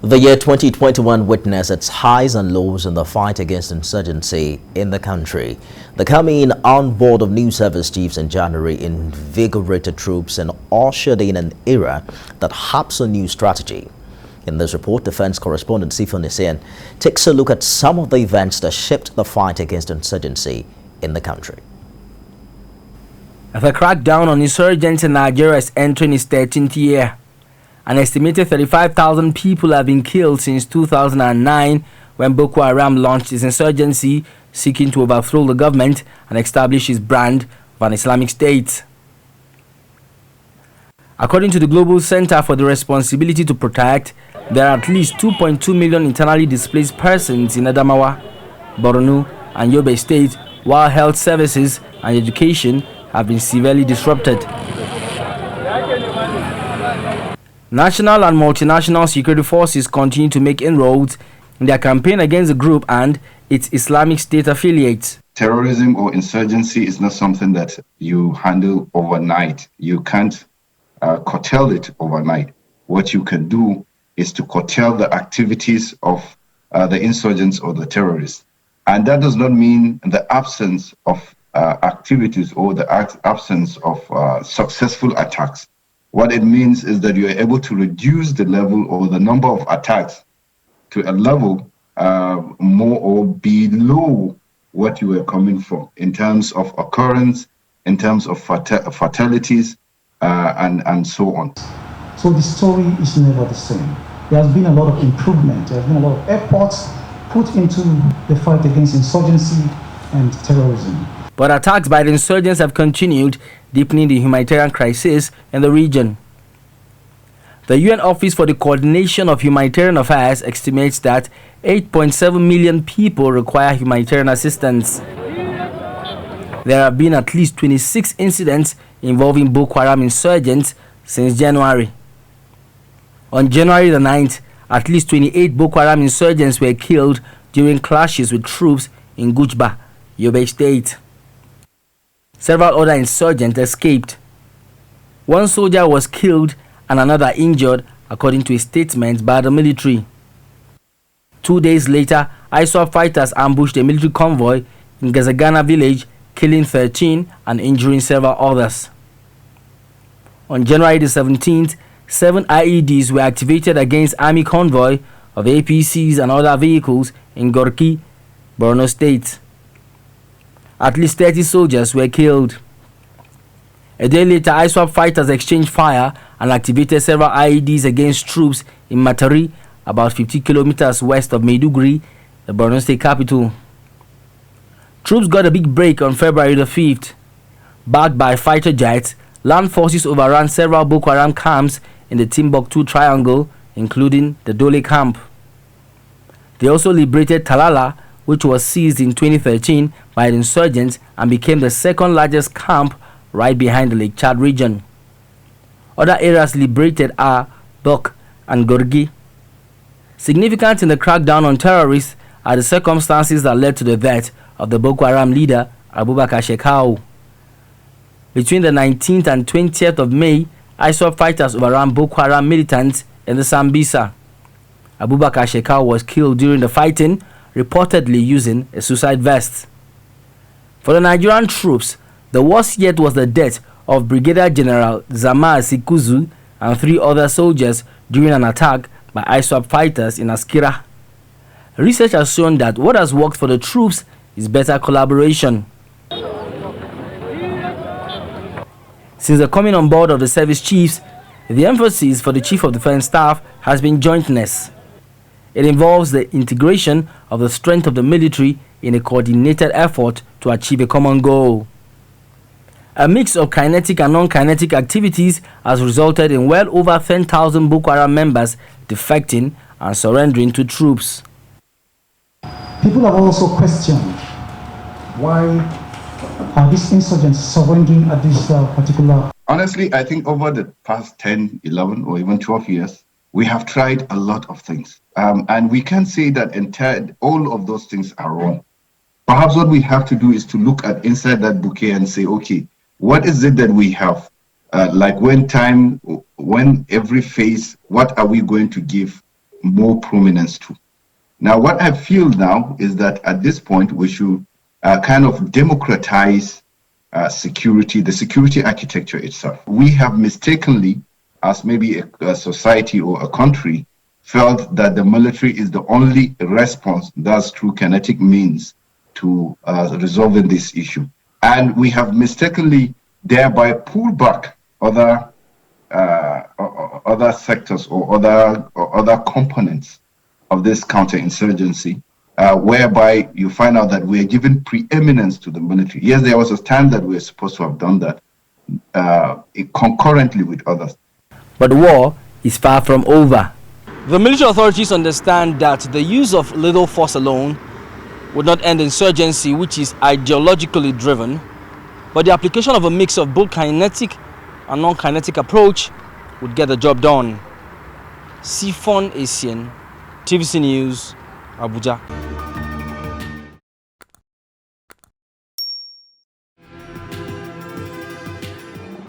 The year 2021 witnessed its highs and lows in the fight against insurgency in the country. The coming on board of new service chiefs in January invigorated troops and ushered in an era that harps a new strategy. In this report, defense correspondent Since Insurgency takes a look at some of the events that shaped the fight against insurgency in the country. The crackdown on insurgents in Nigeria is entering its 13th year. An estimated 35,000 people have been killed since 2009 when Boko Haram launched its insurgency, seeking to overthrow the government and establish its brand of an Islamic State. According to the Global Center for the Responsibility to Protect, there are at least 2.2 million internally displaced persons in Adamawa, Borno, and Yobe states, while health services and education have been severely disrupted. National and multinational security forces continue to make inroads in their campaign against the group and its Islamic State affiliates. Terrorism or insurgency is not something that you handle overnight. You can't curtail it overnight. What you can do is to curtail the activities of the insurgents or the terrorists. And that does not mean the absence of activities or the absence of successful attacks. What it means is that you are able to reduce the level or the number of attacks to a level more or below what you were coming from in terms of occurrence, in terms of fatalities, and so on. So the story is never the same. There has been a lot of improvement. There has been a lot of efforts put into the fight against insurgency and terrorism. But attacks by the insurgents have continued, deepening the humanitarian crisis in the region. The UN Office for the Coordination of Humanitarian Affairs estimates that 8.7 million people require humanitarian assistance. There have been at least 26 incidents involving Boko Haram insurgents since January. On January the 9th, at least 28 Boko Haram insurgents were killed during clashes with troops in Gujba, Yobe State. Several other insurgents escaped. One soldier was killed and another injured, according to a statement by the military. 2 days later, ISWAP fighters ambushed a military convoy in Gazagana village, killing 13 and injuring several others. On January the 17th, 7 IEDs were activated against army convoy of APCs and other vehicles in Gorki, Borno State. At least 30 soldiers were killed. A day later, ISWAP fighters exchanged fire and activated several IEDs against troops in Matari, about 50 kilometers west of Maiduguri, the Borno State capital. Troops got a big break on February the 5th. Backed by fighter jets, land forces overran several Boko Haram camps in the Timbuktu Triangle, including the Dole camp. They also liberated Talala, which was seized in 2013 by the insurgents and became the second largest camp right behind the Lake Chad region. Other areas liberated are Dok and Gorgi. Significant in the crackdown on terrorists are the circumstances that led to the death of the Boko Haram leader Abubakar Shekau. Between the 19th and 20th of May, ISWAP fighters overran Boko Haram militants in the Sambisa. Abubakar Shekau was killed during the fighting, reportedly using a suicide vest. For the Nigerian troops, the worst yet was the death of Brigadier General Zama Sikuzu and 3 other soldiers during an attack by ISWAP fighters in Askira. Research has shown that what has worked for the troops is better collaboration. Since the coming on board of the service chiefs, the emphasis for the Chief of Defense Staff has been jointness. It involves the integration of the strength of the military in a coordinated effort to achieve a common goal. A mix of kinetic and non-kinetic activities has resulted in well over 10,000 Boko Haram members defecting and surrendering to troops. People have also questioned why are these insurgents surrendering at this particular... Honestly, I think over the past 10, 11, or even 12 years, we have tried a lot of things. And we can say that all of those things are wrong. Perhaps what we have to do is to look at inside that bouquet and say, okay, what is it that we have? Like when every phase, what are we going to give more prominence to. Now, what I feel now is that at this point, we should kind of democratize security, the security architecture itself. We have mistakenly, as maybe a society or a country, felt that the military is the only response, thus through kinetic means, to resolving this issue. And we have mistakenly thereby pulled back other sectors or other components of this counterinsurgency, whereby you find out that we are giving preeminence to the military. Yes, there was a time that we were supposed to have done that concurrently with others. But war is far from over. The military authorities understand that the use of lethal force alone would not end insurgency, which is ideologically driven, but the application of a mix of both kinetic and non-kinetic approach would get the job done. Sifon Asian, TVC News, Abuja.